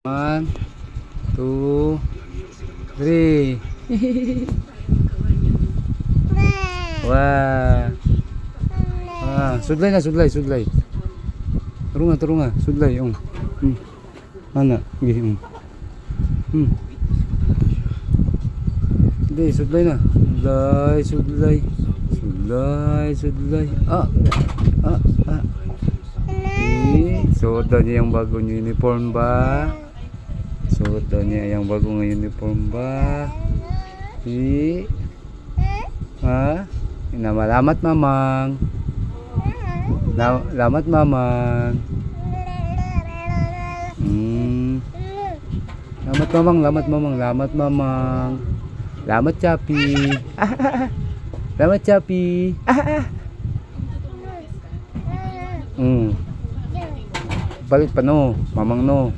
1, 2, 3. Wah. Sudlay na, sudlay. Turun nga, sudlay. Mana? Gih. Hindi, sudlay na. Sudlay. Suot daw niya yung bagong uniform ba? Suot daw niya yung bagong uniform ba? Lamat mamang. Lamat mamang. Lamat mamang. Lamat Chapi. Lamat Chapi. Balik pa no, mamang no.